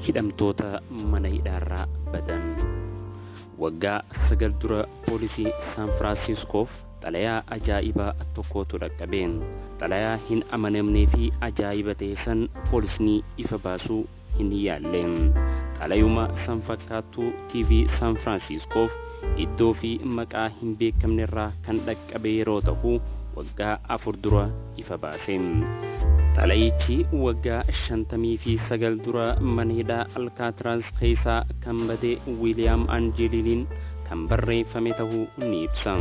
hidhamtoota mana hidhaarraa badan. Waggaa 9 dura poolisii San Franciscoof xalayaa ajaa'ibaa tokkotu dhaqqabeen. Xalayaa hin amanamnee fi ajaa'iba ta'e san poolisni ifa baasuu hin yaalleen. Xalayuma san fakkaattuu TV San Franciscoof iddoo fi maqaa hin beekamnerraa kan dhaqqabe yeroo ta'u waggaa 4 dura ifa baaseen. Xalayichi waggaa 59 dura mana hidhaa Alcatraz keessaa kan bade William Angeliniin kan barreeffame ta'uu ni ibsa.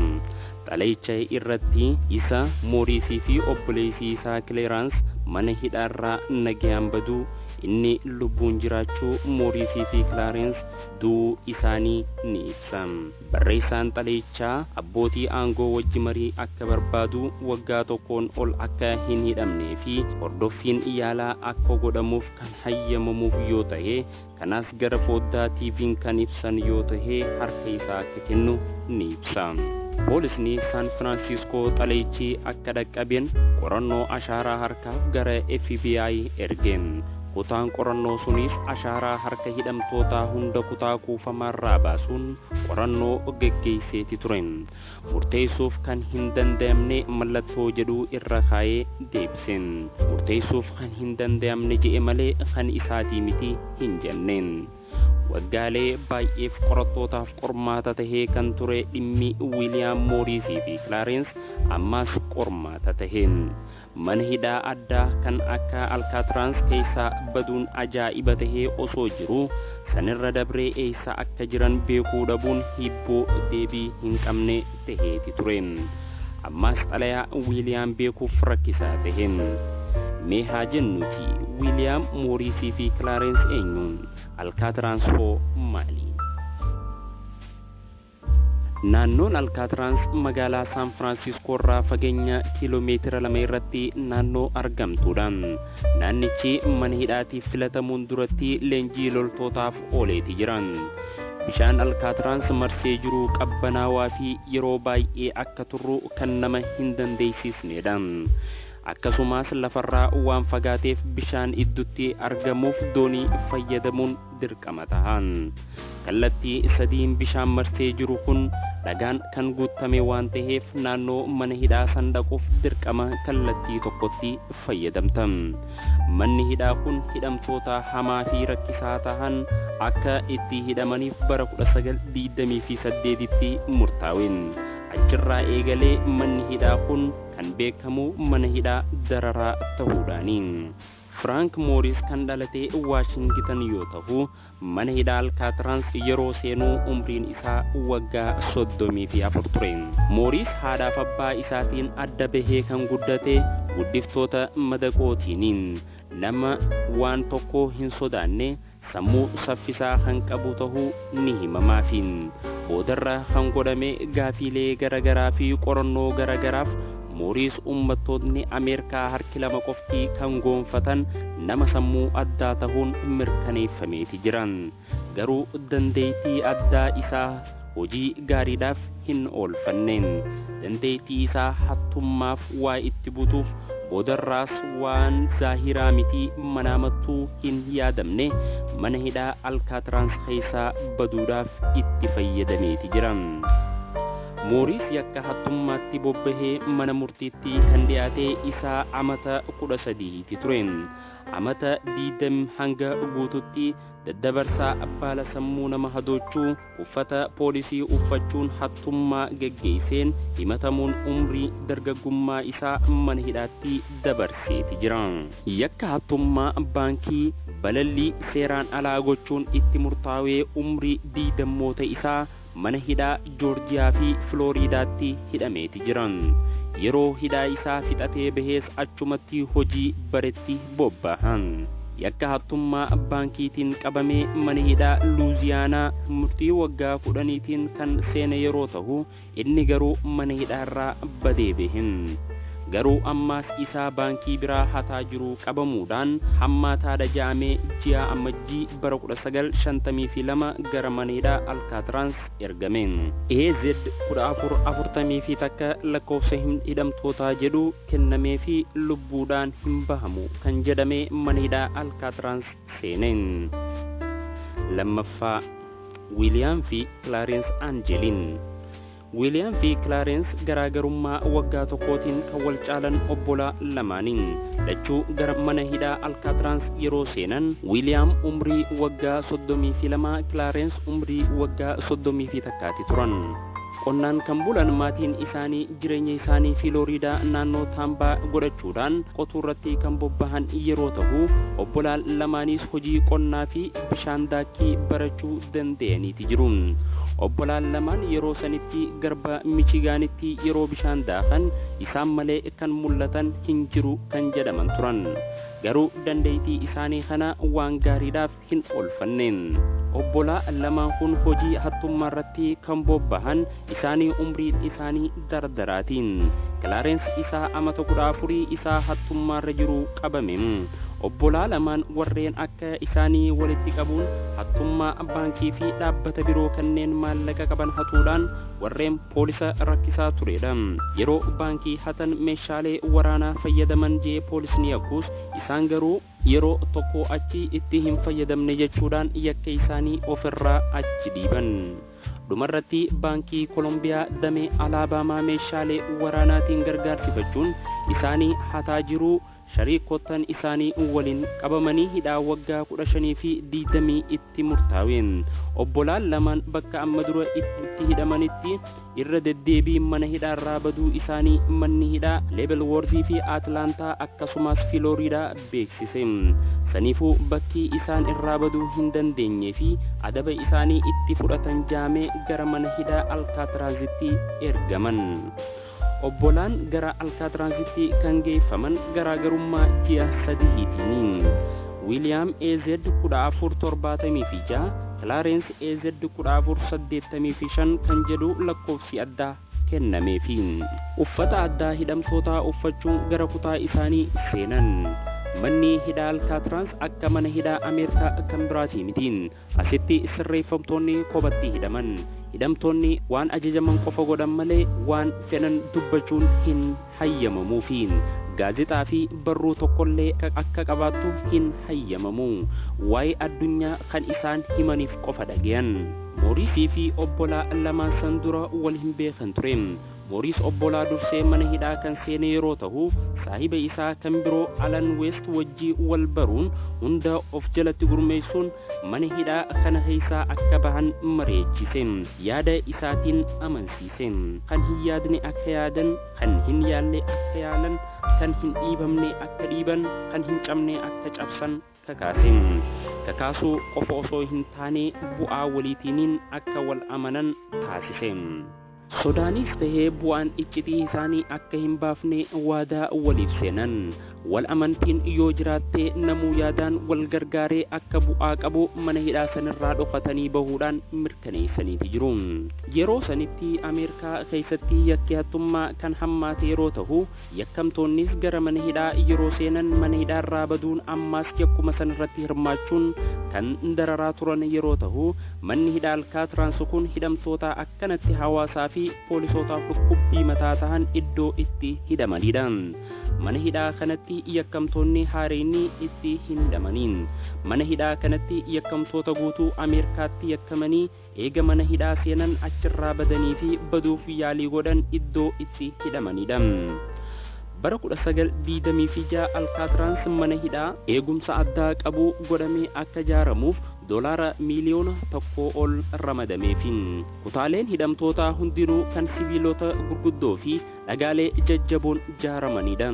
Xalayicha irratti isa Moorisii fi obboleessii isaa Clarence mana hidhaarraa nagaan baduu, inni lubbuun jiraachuu Moorisii fi Clarence duu isaanii ni ibsa. Barreessaan xalayichaa abbootii aangoo wajji marii akka barbaadu, waggaa tokkoon ol akka hin hidhamnee fi hordoffiin yaalaa akka godhamuuf kan hayyamamuuf yoo ta'e, kanas gara foddaa TV'n kan ibsan yoo ta'e harka isaa akka kennu ni ibsa. Poolisni San Francisco xalayichi akka dhaqqabeen qorannoo ashaaraa harkaaf gara FBI ergeen. Kutaan qorannoo sunis ashaaraa harka hidhamtootaa hunda kutaa kuufamarraa baasuun qorannoo geggeesseeti ture. Murteessuuf kan hin danda'amne mallattoo jedhu irra kaa'ee deebiseen. Murteessuuf kan hin danda'amne jedhe malee kan isaatii miti hin jenneen. Waggaalee baay'eef qorattootaaf qormaata tahee kan ture dhimmi William Moorisii fi Clarence ammas qormaata taheen. Mana hidhaa addaa kan akka Alcatraz keessaa baduun ajaa'iba tahee osoo jiru, sanirra dabree eessa akka jiran beekuu dhabuun hibboo deebii hin qabne taheeti ture. Ammas xalayaa William beekuuf rakkisaa taheen. Mee haa jennuti William Moorisii fi Clarence eenyuun? Alcatraz hoo maali? Naannoon Alcatraz magaalaa San Francisco irraa fageenya kiiloomeetira 2 irratti naannoo argamtuudha. Naannichi mana hidhaatiif filatamuun duratti leenjii loltootaaf ooleeti jiran. Bishaan Alcatraz marsee jiru qabbanaawaa fi yeroo baay'ee akka turru kan nama hin dandeessisnedha. Akkasumas lafarraa waan fagaateef bishaan iddutti argamuuf doonii fayyadamuun dirqama tahan. Kallattii sadiin bishaan marsee jiru kun dhagaan kan guutame waan ta'eef naannoo mana hidhaa san dhaquuf dirqama kallattii tokkotti fayyadamta. Manni hidhaa kun hidhamtoota hamaa fi rakkisaa tahan akka itti hidhamaniif bara 1928tti murtaa'een. Achirraa eegalee manni hidhaa kun kan beekamu mana hidhaa dararaa ta'uudhaani. Frank Morris kan dhalate Washington yoo ta'u, mana hidhaa Alcatraz yeroo seenuu umriin isaa waggaa 34 ture. Morris haadhaaf abbaa isaatiin adda bahee kan guddate guddiftoota madaqootiiniin. Nama waan tokko hin sodaanne, sammuu saffisaa kan qabu ta'uu ni himamaafiin. Boodarra kan godhame gaafiilee garagaraa fi qorannoo garagaraaf Morris uummattoonni Ameerikaa harki lama qofti kan goonfatan nama sammuu addaa ta'uun mirkaneeffameeti jiran. Garuu dandeettii addaa isaa hojii gaariidhaaf hin oolfanneen. Dandeettii isaa hattummaaf waa itti butuuf, boodarraas waan zaahiraa miti manaamattuu hin yaadamne mana hidhaa Alcatraz keessaa baduudhaaf itti fayyadameeti jiran. Morris yakka hattummaatti bobbahee mana murtiitti kan dhiyaate isaa amata 13 ture. Amata 20 hanga guututti daddabarsaa abbaala sammuu nama hadochuu, uffata poolisii uffachuun hattummaa geggeesseen himatamuun umrii dargaggummaa isaa mana hidhaatti dabarseeti jira. Yakka hattummaa baankii balallii seeraan alaa gochuun itti murtaawee umrii 20 isaa mana hidhaa Joorjiyaa fi Filooriidaatti hidhameeti jiran. Yeroo hidhaa isaa fixatee bahees achumatti hojii baretti bobbahan. Yakka hattummaa baankiitiin qabamee mana hidhaa Luuziyaanaa murtii waggaa 10tiin kan seene yeroo ta'u, inni garuu mana hidhaarraa badee bahin. Garuu ammaas isaa baankii biraa hataa jiru qabamuudhaan hammaataa dhaja'amee ji'a ammajjii bara 1952 gara mana hidhaa Alcatraz ergameen. AZ 1440 takka lakkoofsa hidhamtootaa jedhu kennamee fi lubbuudhaan hin bahamu kan jedhame mana hidhaa Alcatraz seeneen. Lammaffaa Wiiliyaam fi Kilaarensi Aanjeliin. Wiiliyaam fi Kilaarensi garaagarummaa waggaa tokkootiin kan wal caalan obbolaa lamaaniin lachuu gara mana hidhaa Alkaatraans yeroo seenan Wiiliyaam umrii waggaa 32, Kilaarensi umrii waggaa 31 turan. Qonnaan kan bulan maatiin isaanii jireenya isaanii Filooriidaa naannoo Taambaa godhachuudhaan qotuu irratti kan bobbahan yeroo ta'u obbolaan lamaanis hojii qonnaa fi bishaan daakii barachuu danda'aniiti jiru. Obbolaan lamaan yeroo sanitti garba Michigaanitti yeroo bishaan daakan isaan malee kan mul'atan hin jiru kan jedhaman turan. Garuu dandeettii isaanii kana waan gaariidhaaf hin oolfanneen. Obbolaa lamaan kun hojii hattummaa irratti kan bobbahan isaanii umriin isaanii dardaraatiin. Kilaarensi isaa amata 14 isaa hattummaa irra jiru qabame. Obbolaa lamaan warreen akka isaanii walitti qabuun hattummaa baankii fi dhaabbata biroo kanneen maallaqa qaban hatuudhaan warreen poolisa rakkisaa turedha. Yeroo baankii hatan meeshaalee waraanaa fayyadaman jee poolisni yakkus isaan garuu yeroo tokko achi itti hin fayyadamne jechuudhaan yakka isaanii ofirraa achi dhiiban. Dhumarratti baankii Kolombiyaa damee Alaabamaa meeshaalee waraanaatiin gargaarsifachuun isaanii hataa jiru. Shariikotan isaanii waliin qabamanii hidhaa waggaa 15 fi 20 itti murtaaween. Obbolaan lamaan bakka amma dura itti hidhamanitti irra deddeebii mana hidhaarraa baduu isaanii manni hidhaa Leevelwoorth fi Atlaantaa akkasumas Filooriidaa beeksise. Saniifuu bakki isaan irraa baduu hin dandeenye fi adaba isaanii itti fudhatan jaamee gara mana hidhaa Alkaatraansitti ergaman. Obbolaan gara Alkaatraansitti kan geeffaman garaagarummaa ji'a 3tiin. Wiiliyaam AZ 1476, Kilaarensi AZ 1485 kan jedhu lakkoofsi addaa kennameefi. Uffata addaa hidhamtootaa uffachuun gara kutaa isaanii seenan. Manni hidhaa Alkaatraans akka mana hidhaa Ameerikaa kan biraatii mitiin. Asitti sirreeffamtoonni kophatti hidhaman. Hidhamtoonni waan ajajaman qofa godhan malee waan fedhan dubbachuun hin hayyamamuufi. Gaazexaa fi barruu tokkollee akka qabaattu hin hayyamamu. Waa'ee addunyaa kan isaan himaniif qofa dhagayan. Mooriisii fi obbolaa lamaan san dura wal hin beekan ture. Mooriis obbolaa dursee mana hidhaa kan seene yeroo ta'u saahiba isaa kan biroo Alan West wajjii wal baruun hunda of jalatti gurmeessuun mana hidhaa kana keessaa akka bahan mareechise. Yaada isaatiin amansiise. Kan hin yaadne akka yaadan, kan hin yaalle akka yaalan, kan hin dhiibamne akka dhiiban, kan hin cabne akka cabsan kakaase. Kakaasuu qofa osoo hin taane bu'aa waliitiiniin akka wal amanan taasise. Sodaanis tahee bu'aan iccitii isaanii akka hin baafne waadaa waliif seenan. Wal amantiin yoo jiraatte namuu yaadaan wal gargaaree akka bu'aa qabu mana hidhaa sanirraa dhokatanii bahuudhaan mirkaneessaniiti jiru. Yeroo sanitti Ameerikaa keessatti yakki hattummaa kan hammaate yeroo ta'u yakkamtoonnis gara mana hidhaa yeroo seenan mana hidhaarraa baduun ammaas yakkuma sanirratti hirmaachuun kan dararaa turan yeroo ta'u manni hidhaa Alkaatraans kun hidhamtoota akkanatti hawaasaa fi poolisootaaf dhukkubbii mataa tahan iddoo itti hidhamanidha. Mana hidhaa kanatti yakkamtoonni haareenni itti hin hidhamaniin. Mana hidhaa kanatti yakkamtoota guutuu Ameerikaatti yakkamanii eega mana hidhaa seenan achirraa badanii fi baduuf yaalii godhan iddoo itti hidhamanidha. Bara 1926 Alkaatraans mana hidhaa eegumsa addaa qabu godhamee akka ijaaramuuf $1 miliyoona ol ramadameefi. Kutaaleen hidhamtoota hundinuu kan siviilota gurguddoo fi dhagaalee jajjaboon ijaaramanidha.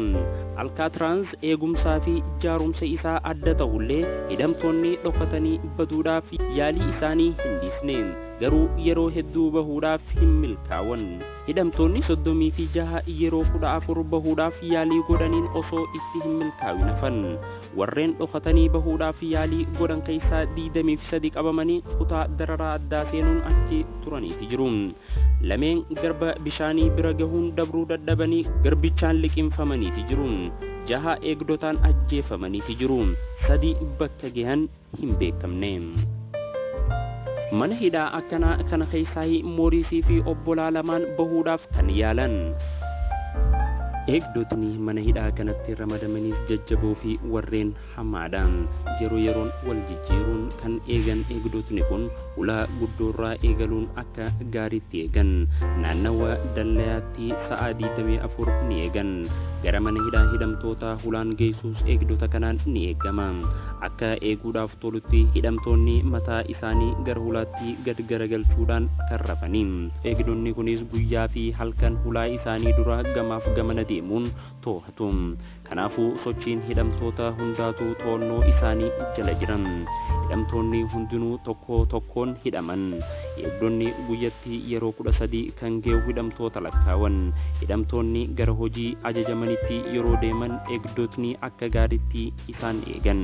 Alkaatraans eegumsaa fi ijaarumsa isaa adda ta'ullee hidhamtoonni dhokatanii baduudhaaf yaalii isaanii hin dhiisne. Garuu yeroo hedduu bahuudhaaf hin milkaa'an. Hidhamtoonni 36 yeroo 14 bahuudhaaf yaalii godhaniin osoo itti hin milkaa'in hafan. Warreen dhokatanii bahuudhaaf yaalii godhan keessaa 23 qabamanii kutaa dararaa addaa seenuun achi turaniiti jiru. Lameen garba bishaanii bira gahuun dabruu dadhabanii garbichaan liqimfamaniiti jiru. 6 eegdotaan ajjeefamaniiti jiru. 3 bakka gahan hin beekamne. Mana hidhaa akkanaa kana keessaa Mooriisii fi obbolaa lamaan bahuudhaaf kan yaalan. eegdotni mana hidhaa kanatti ramadamanis jajjaboo fi warreen hamaadhaan yeroo yeroon wal jijjiiruun kan eegan eegdotni kun ulaa guddoorraa eegaluun akka gaariitti eegan naannawa dallayaatti sa'a 24 ni eegan gara mana hidhaa hidhamtoota hulaan geessuus eegdota kanaan ni eegama akka eeguudhaaf tolutti hidhamtoonni mataa isaanii gara hulaatti gad garagalchuudhaan kan rafaniin eegdonni kunis guyyaa fi halkan hulaa isaanii dura gamaaf gamana deemuun to'atu kanaafuu sochiin hidhamtoota hundaatu to'annoo isaanii jala jiran hidhamtoonni hundinuu tokko tokkoon hidhaman eegdonni guyyatti yeroo 13 kan geewu hidhamtoota lakkaawan hidhamtoonni gara hojii ajajamanitti yeroo deeman eegdotni akka gaariitti isaan eegan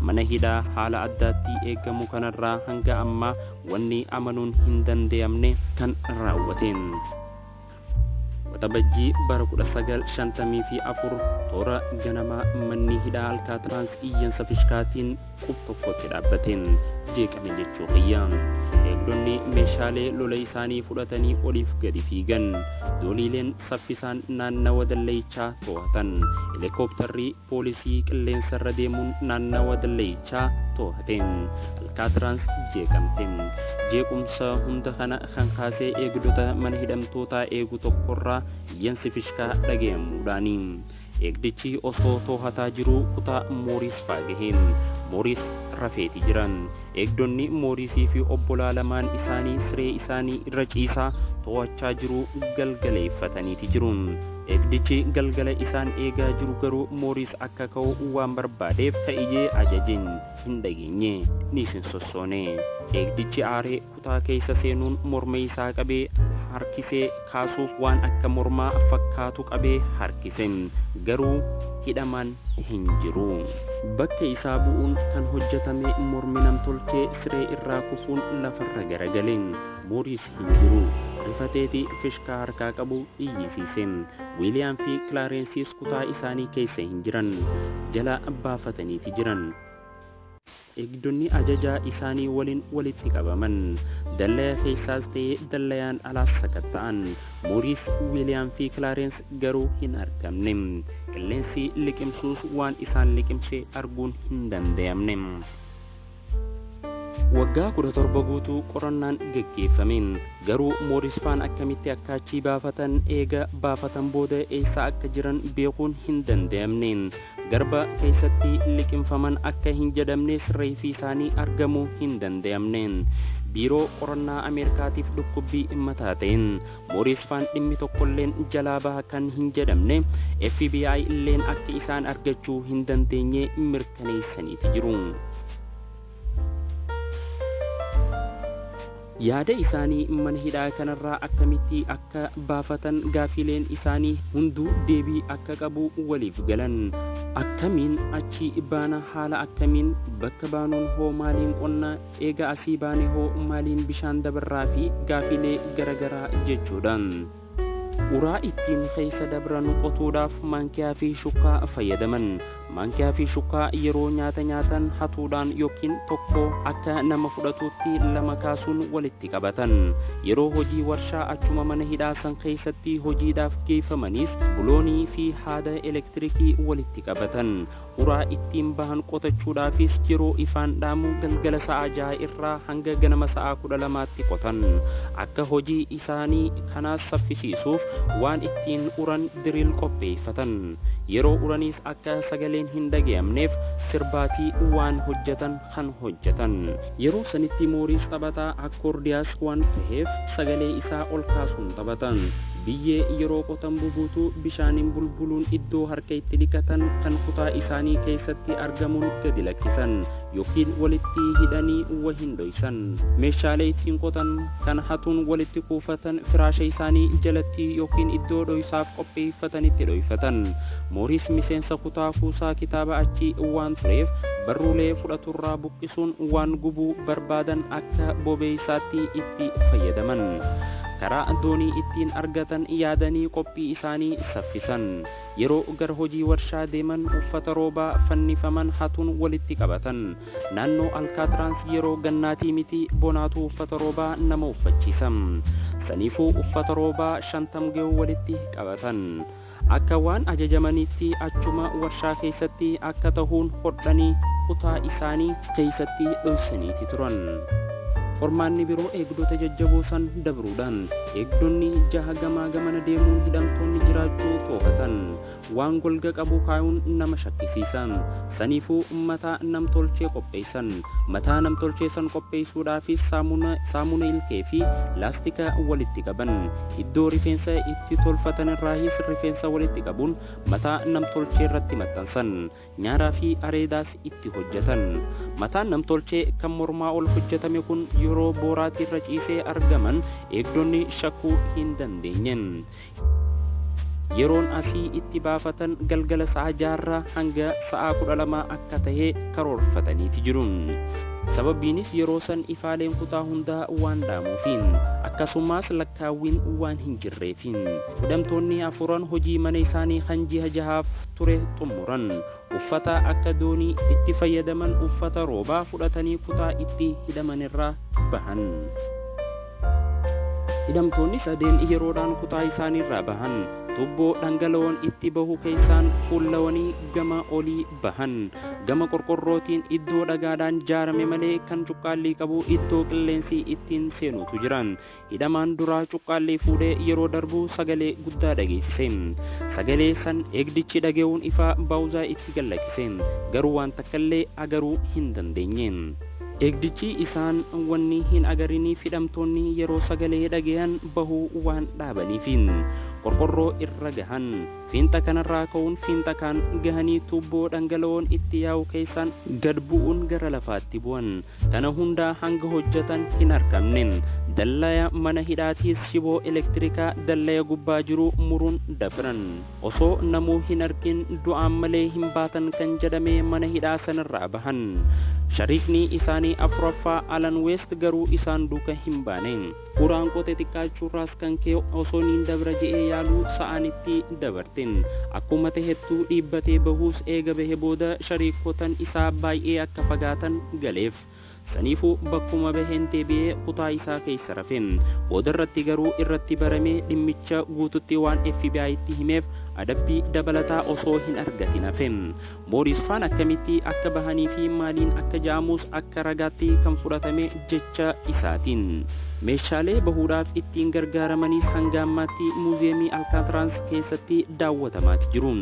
mana hidhaa haala addaatti eegamu kanarraa hanga ammaa wanni amanuun hin danda'amne kan raawwateen Waxabajjii bara 1954 toora ganamaa manni hidhaa Alkaatraans iyyansa fishkaatiin tokkotti dhaabbateen jeeqame jechuu qiyyaan eegdonni meeshaalee lola isaanii fudhatanii oliif gadi fiigan dooniileen saffisaan naannawa dallayichaa to'atan helikoophtarri poolisii qilleensarra deemuun naannawa dallayichaa to'ateen Alkaatraans jeeqamteen jeequmsa hunda kana kan kaasee eegdota mana hidhamtootaa eegu tokkorraa iyyansi fishkaa dhagayamuudhaanii eegdichi osoo to'ataa jiru kutaa Mooris faagaheen Mooris rafeeti jiran eegdonni Moorisii fi obbolaa lamaan isaanii siree isaanii irra ciisaa to'achaa jiru galgaleeffataniiti jiruun eegdichi galgala isaan eegaa jiru garuu Mooris akka ka'u waan barbaadeef ta'ee ajajeen hin dhageenye ni sossoone eegdichi aaree kutaa keessa seenuun morma isaa qabee harkisee kaasuuf waan akka mormaa fakkaatu qabee harkiseen garuu hidhamaan hin jiru bakka isaa bu'uun kan hojjetame mormi namtolchee siree irraa kufuun lafarra garagaleen Mooris hin jiru rifateeti fishkaa harkaa qabu iyyisiiseen Wiiliyaam fi Kilaarensiis kutaa isaanii keessa hin jiran jala baafataniiti jiran eegdonni ajajaa isaanii waliin walitti qabaman dallaya keessaas ta'ee dallayaan alaas sakatta'an Mooris Wiiliyaam fi Kilaarens garuu hin argamne qilleensi liqimsuus waan isaan liqimse arguun hin danda'amne waggaa 17 guutuu qorannaan geggeeffameen garuu Mooris faan akkamitti akka achii baafatan eega baafatan booda eessa akka jiran beekuun hin danda'amneen garba keessatti liqimfaman akka hin jedhamnes reeffi isaanii argamuu hin danda'amneen biiroo qorannaa Ameerikaatiif dhukkubbii mataa ta'een Mooris faan dhimmi tokkolleen jalaa baha kan hin jedhamne FBI illeen akka isaan argachuu hin dandeenye mirkaneessaniiti jiru. yaada isaanii mana hidhaa kanarraa akkamitti akka baafatan gaafileen isaanii hunduu deebii akka qabu waliif galan akkamiin achi baana haala akkamiin bakka baanuun hoo maaliin qonna eega asii baane hoo maaliin bishaan dabarraa fi gaafilee garagaraa jechuudhaan uraa ittiin keessa dabran qotuudhaaf maankiyaa fi shukkaa fayyadaman maankiyaa fi shukkaa yeroo nyaata nyaatan hatuudhaan yookiin tokko akka nama fudhatuutti lama kaasuun walitti qabatan yeroo hojii warshaa achuma mana hidhaa san keessatti hojiidhaaf geeffamanis buloonii fi haada elektirikii walitti qabatan uraa ittiin bahan qotachuudhaafis yeroo ifaan dhaamu galgala sa'a 6 irraa hanga ganama sa'a 12tti qotan akka hojii isaanii kanaas saffisiisuuf waan ittiin uran diriil qopheeffatan yeroo uranis akka sagaleen hin dhaga'amneef sirbaatii waan hojjetan kan hojjetan yeroo sanitti Mooris taphataa akkoordiyaas waan ta'eef sagalee isaa ol kaasuun taphatan biyyee yeroo qotan bubuutu bishaaniin bulbuluun iddoo harka itti dhiqatan kan kutaa isaanii keessatti argamuun gadi lakkisan yookiin walitti hidhanii wahin dhoysan meeshaalee ittiin qotan kan hatuun walitti kuufatan firaasha isaanii jalatti yookiin iddoo dhoysaaf qopheeffatanitti dhoyfatan Mooris miseensa kutaa fuusaa kitaaba achi waan tureef barruulee fudhaturraa buqqisuun waan gubuu barbaadan akka bobeessaatti itti fayyadaman karaa doonii ittiin argatan yaadanii qophii isaanii saffisan yeroo gara hojii warshaa deeman uffata roobaa fannifaman hatuun walitti qabatan naannoo Alkaatraans yeroo gannaatii miti bonaatu uffata roobaa nama uffachiisan saniifuu uffata roobaa 50 ga'u walitti qabatan akka waan ajajamanitti achuma warshaa keessatti akka ta'uun hodhanii kutaa isaanii keessatti dhoksaniiti turan. Qormaanni biroo eegdota jajjaboo san dabruudhaan eegdonni jaha gamaa gamana deemuun hidhamtoonni jiraachuu to'atan waan golga qabu kaayuun nama shakkisiisan. Saniifuu mataa namtolchee qopheessan. Mataa namtolchee san qopheessuudhaafis saamuna ilkee fi laastika walitti qaban. Iddoo rifeensa itti tolfatan irraayis rifeensa walitti qabuun mataa namtolchee irratti maxxansan. Nyaaraa fi areedaas itti hojjetan. Mataan namtolchee kan mormaa ol hojjetame kun yeroo booraatii irra ciisee argaman eegdonni shakkuu hin dandeenyen. Yeroon asii itti baafatan galgala sa'a 6 hanga sa'a 12 akka ta'e karoorfataniiti jiruun. Sababiinis yeroo san ifaaleen kutaa hundaa waan dhaamuufiin akkasumas lakkaawwiin waan hin jirreefiin hidhamtoonni afuran hojii mana isaanii kan ji'a 6 ture xumuran. Uffata akka doonii itti fayyadaman uffata roobaa fudhatanii kutaa itti hidhamanirraa bahan. Hidhamtoonni sadeen yeroodhaan kutaa isaaniirraa bahan tubboo dhangala'oon itti bahu keessaan fuullawanii gama olii bahan. Gama qorqorrootiin iddoo dhagaadhaan ijaarame malee kan cuqqaallii qabu iddoo qilleensi ittiin seenutu jiran. Hidhamaan duraa cuqqaallii fuudhee yeroo darbu sagalee guddaa dhageessise. Sagalee san eegdichi dhaga'uun ifaa baawuzaa itti gallakise. Garuu waan takkaallee agaruu hin dandeenye. Eegdichi isaan wanni hin agarinii hidhamtoonni yeroo sagalee dhagayan bahuu waan dhaabaniifin qorqorroo irra gahan. Fiinta kanarraa ka'uun fiinta kaan gahanii tubboo dhangala'oon itti yaa'u keessaan gad bu'uun gara lafaatti bu'an. Kana hundaa hanga hojjetan hin argamne. Dallaya mana hidhaatiis shiboo elektirikaa dallaya gubbaa jiru muruun dabran. Osoo namuu hin argin du'aan malee hin baatan kan jedhame mana hidhaa sanarraa bahan. Shariikni isaanii afuraffaa Alan West garuu isaan duuka hin baane. Uraan qotee xiqqaachuurraas kan ka'e osoo niin dabra je'ee yaaluu sa'aanitti dabarte. Akkuma ta'ettuu dhiibbatee bahuus eega bahe booda shariikotan isaa baay'ee akka fagaatan galeef. Saniifuu bakkuma baheen deebi'ee kutaa isaa keessa rafe. Booda irratti garuu irratti baramee dhimmicha guututti waan FBI'tti himeef adabbii dabalataa osoo hin argatin hafe. Mooris Faan akkamitti akka bahanii fi maaliin akka ja'amus akka ragaatti kan fudhatame jecha isaatiin. Meeshaalee bahuudhaaf ittiin gargaaramaniis hanga ammaatti muuziyeemii Alcatraz keessatti daawwatamaati jiru.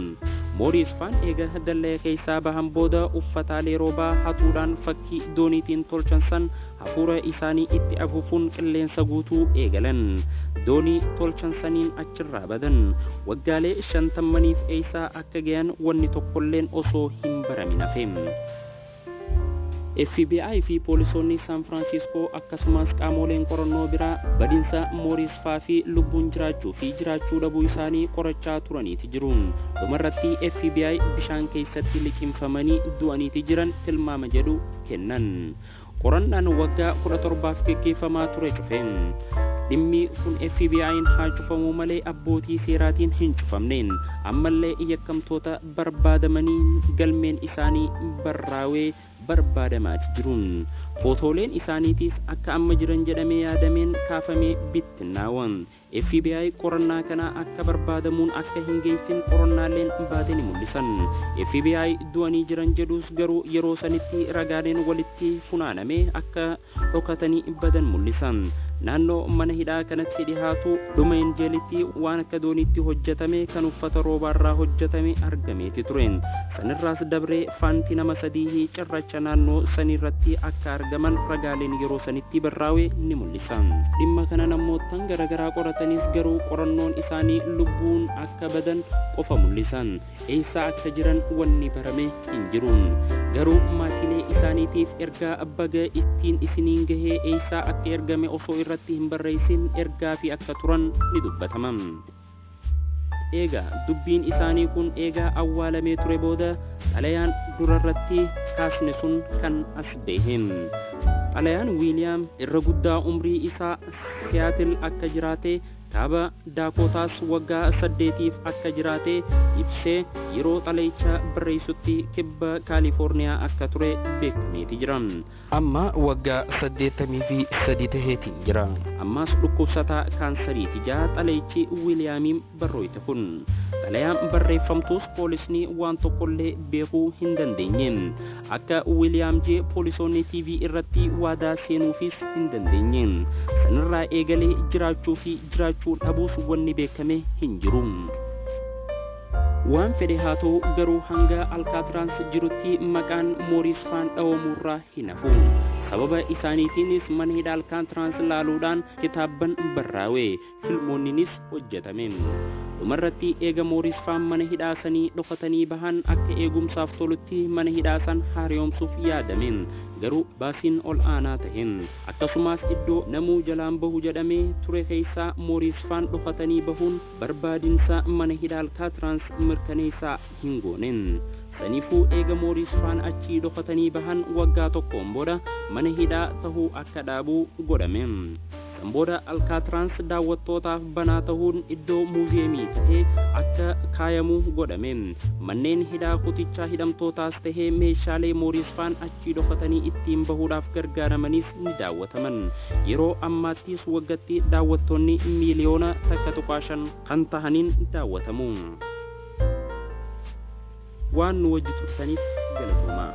Mooris Faan eega dallaya keessaa bahan booda uffataalee roobaa hatuudhaan fakkii dooniitiin tolchan san hafuura isaanii itti afuufuun qilleensa guutuu eegalan. Doonii tolchan saniin achirraa badan. Waggaalee 50 eessaa akka gayan wanni tokkolleen osoo hin baramin hafe. FBI fi poolisoonni San Francisco akkasumas qaamoleen qorannoo biraa badinsa Mooris Faa fi lubbuun jiraachuu fi jiraachuu dhabuu isaanii qorachaa turaniiti jiru. Dhumarratti FBI bishaan keessatti liqimfamanii du'aniiti jiran tilmaama jedhu kennan. Qorannaan waggaa 17 gaggeeffamaa ture cufe. Dhimmi kun FBI'n haa cufamu malee abbootii seeraatiin hin cufamneen. Ammallee yakkamtoota barbaadamanii galmeen isaanii barraawee barbaadamaati jiruun. Footooleen isaaniitiis akka amma jiran jedhamee yaadameen kaafamee bittinnaawan. FBI qorannaa kana akka barbaadamuun akka hin geessin qorannaaleen baatee ni mul'isan. FBI du'anii jiran jedhus garuu yeroo sanitti ragaaleen walitti funaaname akka dhokatanii badan mul'isan. Naannoo mana hidhaa kanatti dhihaatu dhuma injeelitti waan akka dooniitti hojjetame kan uffata roobaarraa hojjetame argameeti tureen. Sanirraas dabree faanti nama 3 cirracha naannoo sanirratti akka argaman ragaaleen yeroo sanitti barraa'e ni mul'isan. Dhimma kana namoottan garaagaraa qoratanis garuu qorannoon isaanii lubbuun akka badan qofa mul'isan. Eessa akka jiran wanni barame hin jiruun. Garuu maatiilee isaaniitiif ergaa baga ittiin isiniin gahee eessa akka ergame osoo irratti hin barreessin ergaa fi akka turan ni dubbatama. Egaa dubbiin isaanii kun egaa awwaalamee ture booda xalayaan durarratti kaasne sun kan as beehem. Xalayaan Wiiliyaam irra guddaa umrii isaa Siyaatil akka jiraate kaaba Daakotaas waggaa 8 akka jiraate ibsee yeroo xalayicha barreessutti kibba Kaalifoorniyaa akka ture beekameeti jira. Amma waggaa 83 ta'eetiin jira. Ammas dhukkubsataa kaansariiti jaa xalayichi Wiiliyaamiin barrooyte kun. xalayaan barreeffamtus poolisni waan tokkollee beekuu hin dandeenye. Akka William J poolisoonni TV irratti waadaa seenuufis hin dandeenye. Sanirraa eegalee jiraachuu fi jiraachuu dhabuus wanni beekame hin jiru. Waan fedhe haa ta'u garuu hanga Alcatraz jirutti maqaan Maurice Fan dhawamurraa hin hafu. Sababa isaaniitiinis mana hidhaa Alcatraz laaluudhaan kitaabban barraawe, filmoonninis hojjetame. Dhumarratti eega Maurice Fan mana hidhaa sanii dhokatanii bahan akka eegumsaaf tolutti mana hidhaa san haaromsuuf yaadame. Garuu baasiin ol aanaa ta'een akkasumas iddoo namuu jalaan bahu jedhamee ture keessaa Maurice Fan dhokatanii bahuun barbaadinsa mana hidhaa Alcatraz mirkaneessaa hin goonen. Saniifuu eega Maurice Fan achii dhokatanii bahan waggaa tokkoon booda mana hidhaa tahuu akka dhaabuu godhame. San booda Alcatraz daawwattootaaf banaa tahuun iddoo muuziyeemii tahee akka kaayamuu godhame. Manneen hidhaa kutichaa hidhamtootaas tahee meeshaalee Maurice Fan achii dhokatanii ittiin bahuudhaaf gargaaramanis ni daawwataman. Yeroo ammaattis waggaatti daawwattoonni miiliyoona 1.5 kan tahaniin daawwatamu. Waan nu wajji turtaniif galatooma.